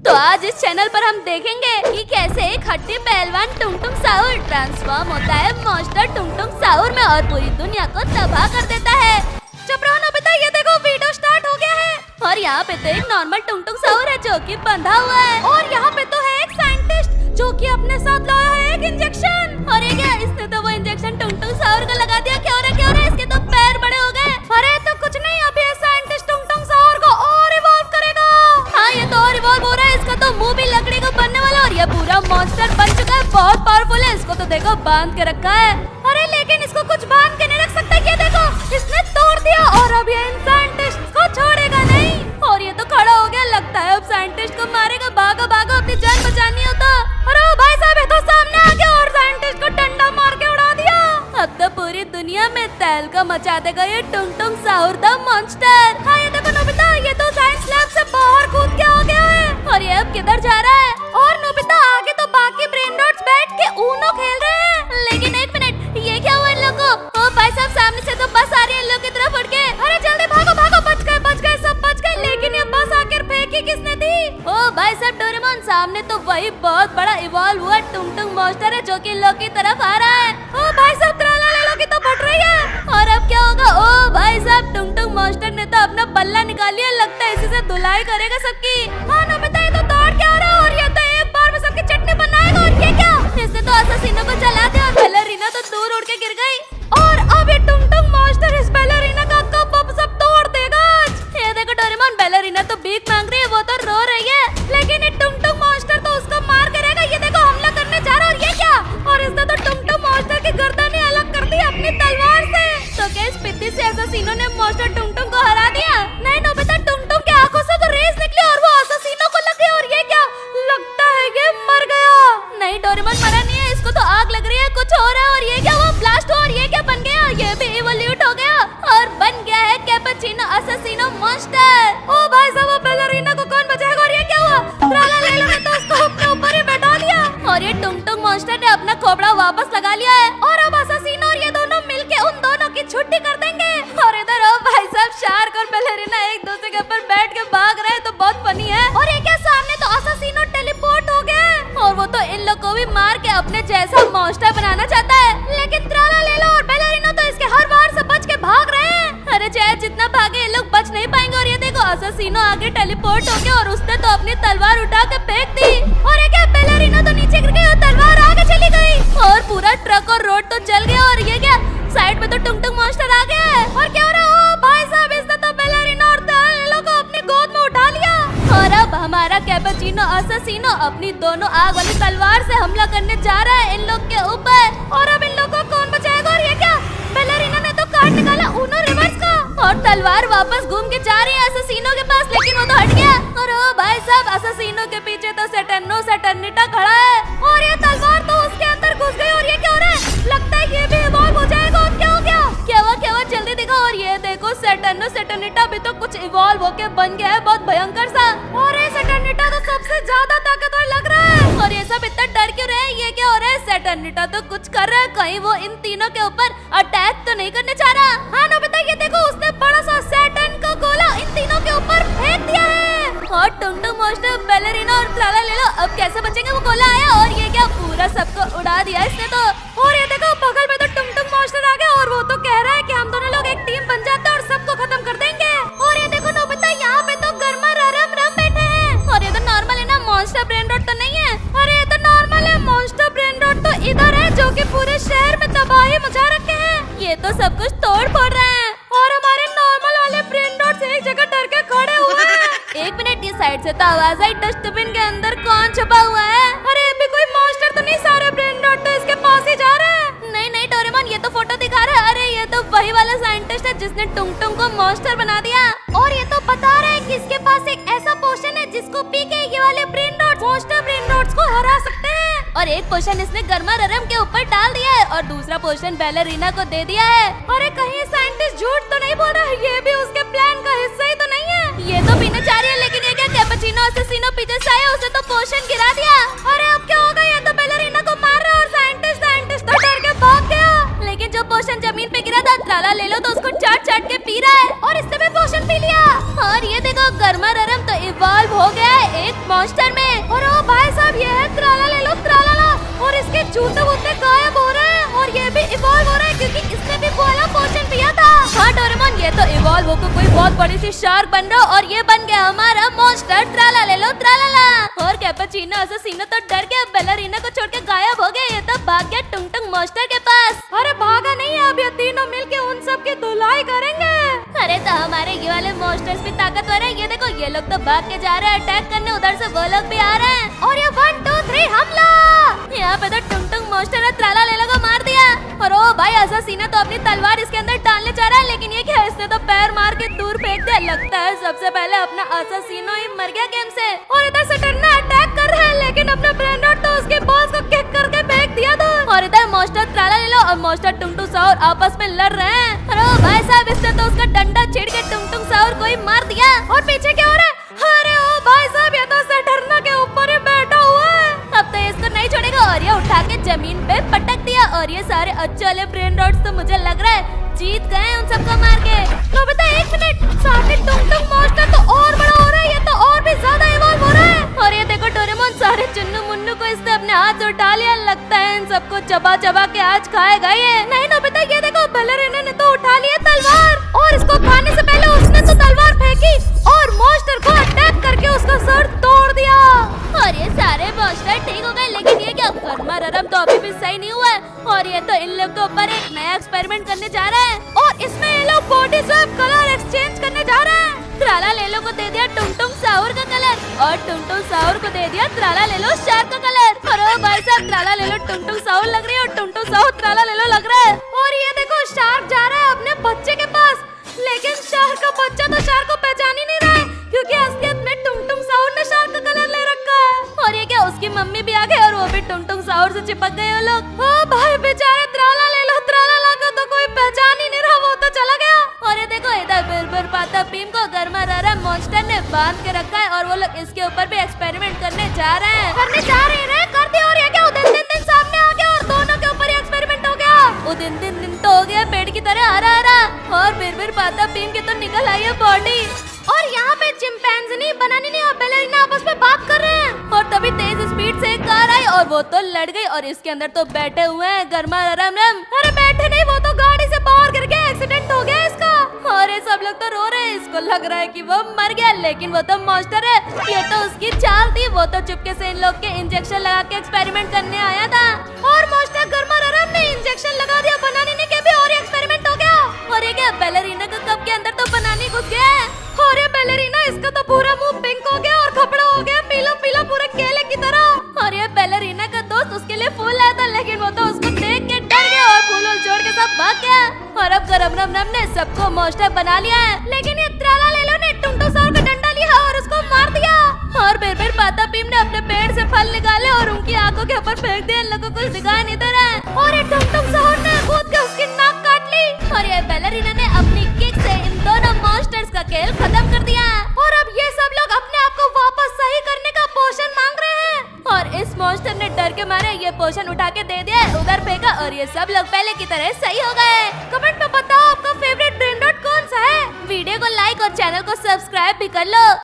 तो आज इस चैनल पर हम देखेंगे कि कैसे एक हट्टी पहलवान टुंगटुंग साहूर ट्रांसफॉर्म होता है मॉन्स्टर टुंगटुंग साहूर में और पूरी दुनिया को तबाह कर देता है। चुप रहो नोबिता, ये देखो वीडियो स्टार्ट हो गया है। और यहाँ पे तो एक नॉर्मल टुंगटुंग साहूर है जो कि बंधा हुआ है, और यहाँ पे तो है एक साइंटिस्ट जो कि अपने साथ लाया है एक इंजेक्शन। और ये क्या, इसने तो वो इंजेक्शन टुंगटुंग साहूर को लगा दिया। क्या हो रहा है? इसके तो पैर बड़े हो गए। अरे तो कुछ नहीं, अभी साइंटिस्ट टुंगटुंग साहूर को और इवॉल्व करेगा। हाँ, ये तो और इवॉल्व हो रहा है। इसका तो मुंह भी लकड़ी का बनने वाला, और ये पूरा मॉन्स्टर बन चुका है। बहुत पावरफुल है। इसको तो देखो बांध के रखा है। अरे लेकिन इसको कुछ बांध के नहीं रख सकता। ये देखो, इसने तोड़ दिया और अब ये इन साइंटिस्ट को छोड़ेगा नहीं। और ये तो खड़ा हो गया, लगता है अब साइंटिस्ट को मारेगा। भागो भागो, अपनी जान बचानी हो तो। अरे भाई साहब, ये तो सामने आ गया और साइंटिस्ट को डंडा मार के उड़ा दिया। अब तो पूरी दुनिया में तहलका मचा देगा ये टुंगटुंग साहूर द मॉन्स्टर। हाँ, ये देखो नोबिता, ये तो साइंस लैब से बाहर कूद के आ गया है। और ये अब किधर जा रहा है? और नोबिता, आगे तो बाकी ब्रेन रॉट्स बैठ के ऊनो खेल रहे हैं। लेकिन एक मिनट, ये क्या हुआ इन लोग को? ओ भाई साहब, सामने से तो बस आ रही है इन लोग की तरफ उड़ के। अरे जल्दी भागो भागो, बच गए सब बच गए। लेकिन ये बस आकर फेंकी किसने थी? ओ भाई साहब डोरेमोन, सामने तो वही बहुत बड़ा इवॉल्व हुआ टुंगटुंग मॉन्स्टर है जो कि इन लोग की तरफ आ रहा है। ओ भाई साहब, त्राला की तो फट रही है। और अब क्या होगा? ओ भाई साहब, टुंगटुंग मॉन्स्टर ने तो अपना बल्ला निकाल लिया। लगता है इसी से धुलाई करेगा सबकी। हाँ नोबिता, ये तो दौड़ के आ रहा है और ये तो एक बार में सबकी चटनी बनाएगा। और ये क्या, इससे तो असासिनो को चला दिया और बैलरीना तो दूर उड़ के गिर गई। और अब ये टुंगटुंग मॉन्स्टर इस बैलरीना का कप सब तोड़ देगा। ये देखो डोरेमोन, बैलरीना तो भीख मांग रही है, वो तो रो रही है। लेकिन ये टुंगटुंग मॉन्स्टर तो उसको मार करेगा। ये देखो हमला करने जा रहा है। और ये क्या, और इसने तो टुंगटुंग मॉन्स्टर की गर्दनें अलग कर दी अपनी तलवार से। तो क्या इस पित्ती से असासिनो ने मॉन्स्टर टुंगटुंग को हरा दिया? नहीं नोबिता, टुंगटुंग की आंखों से तो रेस निकली और वो असासिनो को लग गई। और ये क्या, लगता है ये मर गया। नहीं डोरेमोन, मरा नहीं है, इसको तो आग लग रही है, कुछ हो रहा है। और ये क्या, वो ब्लास्ट हुआ। और ये क्या बन गया? ये भी इवोल्यूट हो गया और बन गया है कैपुचिनो असासिनो मॉन्स्टर। ओ भाई साहब, वो बैलरीना को कौन बचाएगा? और ये क्या हुआ? त्राला लेलो ने तो उसको अपने ऊपर ही बैठा दिया। और ये टुंगटुंग मॉन्स्टर ने अपना खोपड़ा वापस लगा लिया है। और अब असासिनो और ये दोनों मिलके उन दोनों की छुट्टी कर देंगे। और इधर ओ भाई साहब, शार्क और बैलरीना एक दूसरे के ऊपर बैठ के भाग रहे हैं, तो बहुत फनी है। और ये क्या, सामने तो असासिनो टेलीपोर्ट हो गया है और वो तो इन लोग को भी मार के अपने जैसा मॉन्स्टर बनाना चाहता है। लेकिन त्राला लेलो और बैलरीना तो इसके हर बार से बच के भाग रहे हैं। अरे चाहे जितना भागे, ये लोग बच नहीं पाएंगे। और ये देखो, असासिनो आगे टेलीपोर्ट हो गया और उसने तो अपनी तलवार उठा के फेंक दी। और ये क्या, बैलरीना तो नीचे गिर गई और तलवार आगे चली गई। और पूरा ट्रक और रोड तो जल गया। और ये क्या, साइड में तो टुंगटुंग मॉन्स्टर आ गया है। और क्या हो रहा है? ओ भाई साहब, इसने तो बैलरीना और त्राला लेलो को अपनी गोद में उठा लिया। और अब हमारा कैपुचिनो असासिनो अपनी दोनों आग वाली तलवार से हमला करने जा रहा है इन लोग के ऊपर। और अब इन लोगों को कौन बचाएगा? और ये क्या, बैलरीना ने तो काट निकाला ऊनो रिवर्स का और तलवार वापस घूम के जा रही है असासिनो के पास, लेकिन वो तो हट गया। और ओ भाई साहब, असासिनो के पीछे तो सैटर्निटा खड़ा है और ये तलवार तो उसके अंदर घुस गई। और ये क्या हो रहा है? लगता है ये भी इवॉल्व हो जाएगा। और क्या हो गया? क्या हुआ जल्दी दिखा। और ये देखो, सैटर्निटा भी तो कुछ इवॉल्व होके बन गया है, बहुत भयंकर सा। और ये सैटर्निटा तो सबसे ज्यादा ताकतवर लग रहा है। और ये सब इतना डर क्यों रहे हैं? ये क्या हो रहा है? सैटर्निटा तो कुछ कर रहा है, कहीं वो इन तीनों के ऊपर अटैक तो नहीं करने जा रहा? हाँ नोबिता, ये देखो, उसने बड़ा सा सैटर्न का गोला इन तीनों के ऊपर फेंक दिया है। और टुंगटुंग मॉन्स्टर, बैलरीना और त्राला लेलो अब कैसे बचेंगे? वो गोला आया और ये क्या, पूरा सबको उड़ा दिया इसने तो। और ये देखो, बगल में तो टुंगटुंग मॉन्स्टर आ गया और वो तो कह रहा है कि हम दोनों लोग एक टीम बन जाते हैं और सबको खत्म कर देंगे। और ये देखो नोबिता, यहाँ पे तो गर्मा रम बैठे हैं। और ये तो नॉर्मल है ना, मॉन्स्टर ब्रेन रॉट तो नहीं है। अरे ये तो नॉर्मल है, मॉन्स्टर ब्रेन रॉट तो इधर है जो कि पूरे शहर में तबाही मचा रखे हैं। ये तो सब कुछ तोड़ फोड़ रहे हैं और हमारे नॉर्मल वाले ब्रेन रॉट से एक जगह डर के खड़े हुए हैं। एक मिनट, ये साइड से तो आवाज आई, डस्टबिन के अंदर कौन छुपा हुआ है? अरे अभी कोई मॉन्स्टर तो नहीं, सारे ब्रेन रॉट तो इसके पास ही जा रहे हैं। नहीं डोरेमोन, ये तो फोटो दिखा रहा है। अरे ये तो वही वाला साइंटिस्ट है जिसने टुंगटुंग को मॉन्स्टर बना दिया। और ये तो बता रहे हैं कि इसके पास एक ऐसा पोशन है जिसको पी के ये वाले brain rot monster brain rots को हरा सकते हैं। और एक पोशन इसने गर्मा ररम के ऊपर डाल दिया है और दूसरा पोशन बैलरीना को दे दिया है। अरे कहीं साइंटिस्ट झूठ तो नहीं बोल रहा है? ये भी उसके प्लान का हिस्सा ही तो नहीं है। ये तो पीने जा रही है, लेकिन ये क्या, कैपुचिनो असासिनो पीछे से आया, उसे तो पोशन गिरा दिया। अरे अब क्या होगा? ये तो बैलरीना को मार रहा है और साइंटिस्ट तो डर के भाग गया। लेकिन जो पोशन जमीन पे गिरा था, त्राला लेलो तो उसको चाट के पी रहा है और इसने भी पोशन पी लिया। और ये देखो, गर्मा ररम तो इवॉल्व हो गया है एक मॉन्स्टर में। ये तो इवॉल्व होकर कोई बहुत बड़ी सी शार्क बन रहा और ये बन गया हमारा मॉन्स्टर ट्राला ले लो ट्राला। और कैपुचिनो असासिनो तो डर के बैलरीना को छोड़ के गायब हो गया। ये तो भाग गया टुंग टुंग मॉन्स्टर के पास। अरे भागा नहीं है, अब ये तीनों मिलके उन सब की धुलाई करेंगे। अरे तो हमारे ये वाले मॉन्स्टर्स भी ताकतवर है। ये देखो ये लोग तो भाग के जा रहे हैं अटैक करने, उधर से वो लोग भी आ रहे हैं। और ये 1 2 3 हमला। यहाँ पे तो टुंग टुंग मॉन्स्टर ने ट्राला ले को मार दिया। और ओ भाई असासिना तो अपनी तलवार इसके अंदर डालने जा रहा है, लेकिन ये क्या, इसने तो पैर मार के दूर फेंक दिया। लगता है सबसे पहले अपना असासिनो ही मर गया गेम से। और इधर से टर्ना अटैक कर रहा है, लेकिन अपना ब्रेन रॉट तो उसके बॉस को किक करके फेंक दिया था। और इधर मॉन्स्टर ट्राला ले लो और मॉन्स्टर टुंग टुंग साउर आपस में लड़ रहे हैं। अरे भाई साहब इसने तो उसका डंडा छेड़ के टुंग टुंग साउर को ही मार दिया। और पीछे क्या हो रहा है? अरे ओ भाई साहब ये तो सेटरना के ऊपर ही बैठा हुआ है। अब तो इसको नहीं छोड़ेगा और ये उठा के जमीन पे पटक दिया। और ये सारे अच्छे वाले ब्रेन रॉट्स तो मुझे लग रहा है जीत गए उन सबको मार के। तो बता 1 मिनट, सामने टुंग टुंग मॉन्स्टर तो और बड़ा हो रहा है, ये तो और भी ज्यादा इवॉल्व हो रहा है। और ये देखो डोरेमोन सारे चुन्नू मुन्नू को इसने अपने हाथ से उठा लिया। लगता है इन सबको चबा चबा के आज खाएगा ये। नहीं नोबिता ये देखो बैलरीना ने तो उठा लिया तलवार और इसको खाने से पहले उसने तो तलवार फेंकी और मॉन्स्टर को अटैक करके उसका सर तोड़ दिया। और ये सारे मॉन्स्टर ठीक हो गए, लेकिन ये क्या गर्मारम तो अभी भी सही नहीं हुआ है। और ये तो इन लोग के ऊपर एक नया एक्सपेरिमेंट करने जा रहा है और इसमें ये लोग बॉडी स्वैप कलर एक्सचेंज करने जा रहे हैं। ट्राला ले लो को दे दिया टुंग टुंग साउर का कलर और टुंग टुंग साउर को दे दिया ट्राला ले लो शार्क का कलर। और भाई साहब ट्राला ले लो टुंग टुंग साउर लग रही है और टुंग टुंग साउर ट्राला ले लो लग रहा है। और ये देखो शार्क जा रहा है अपने बच्चे के पास, लेकिन शार्क का बच्चा तो शार्क को पहचान ही नहीं रहा है, क्योंकि असलियत में टुंग टुंग साउर ने शार्क का कलर ले रखा है। और ये क्या, उसकी मम्मी भी आ गई और वो भी टुंग टुंग साउर से चिपक गए वो लोग। ओ भाई बेचारे ट्राला ले लो ट्राला लाकर तो कोई पहचान ही नहीं रहा, वो तो चला गया। और ये देखो इधर बिरबिर पाता भीम को गर्मा रहा मॉन्स्टर ने बांध के रखा है और वो लोग इसके ऊपर भी एक्सपेरिमेंट करने जा रहे हैं। कर दिया। और ये क्या दिन दिन सामने आ गया और दोनों के ऊपर एक्सपेरिमेंट हो गया। वो दिन दिन तो हो गया पेड़ की तरह हरा हरा और बिरबिर पाता भीम की तो निकल आई है बॉडी। और यहाँ पे चिंपैंजी बनानी और बैलरीना आपस में बात कर रहे हैं। और तभी तेज स्पीड से एक कार आई और वो तो लड़ गई और इसके अंदर तो बैठे हुए हैं गर्मा रम रम। अरे बैठे नहीं, वो तो गाड़ी से बाहर गिर गया, एक्सीडेंट हो गया इसका। और ये सब लोग तो रो रहे हैं, इसको लग रहा है कि वो मर गया, लेकिन वो तो मॉन्स्टर है। ये तो उसकी चाल थी, वो तो चुपके से इन लोग के इंजेक्शन लगा के एक्सपेरिमेंट करने आया था। और मॉन्स्टर गर्मा रम ने इंजेक्शन लगा दिया बनानी के भी और एक्सपेरिमेंट हो गया। और ये क्या, बैलरीना का कप के अंदर तो बनानी घुस गया है। और ये बैलरीना इसका तो पूरा मुंह पिंक हो गया और कपड़ा हो गया पीला पीला पूरा केले की तरह। और ये बैलरीना का दोस्त उसके लिए फूल लाया था, लेकिन वो तो उसको देख के डर गया और फूल जोड़ के सब भाग गया। और अब गरम रम रम ने सबको मॉन्स्टर बना लिया है, लेकिन ये ट्राला ले लो ने टुंग टुंग साउर का डंडा लिया और उसको मार दिया। और बिरबिर पाता भीम ने अपने पेड़ से फल निकाले और उनकी आंखों के ऊपर फेंक दिया, इन लोगों को कुछ दिखाई नहीं दे रहा है। और ये टुंग टुंग साउर ने कूद के उसकी नाक काट ली। और ये बैलरीना ने अपनी किक से इन दोनों मॉन्स्टर्स का खेल खत्म कर दिया। और अब ये सब लोग अपने आप को वापस सही करने का पोषण मांग रहे हैं। और इस मॉन्स्टर ने डर के मारे ये पोषण उठा के दे दिया, उधर फेंका और ये सब लोग पहले की तरह सही हो गए। कमेंट में बताओ आपका फेवरेट ब्रेन रॉट कौन सा है। वीडियो को लाइक और चैनल को सब्सक्राइब भी कर लो।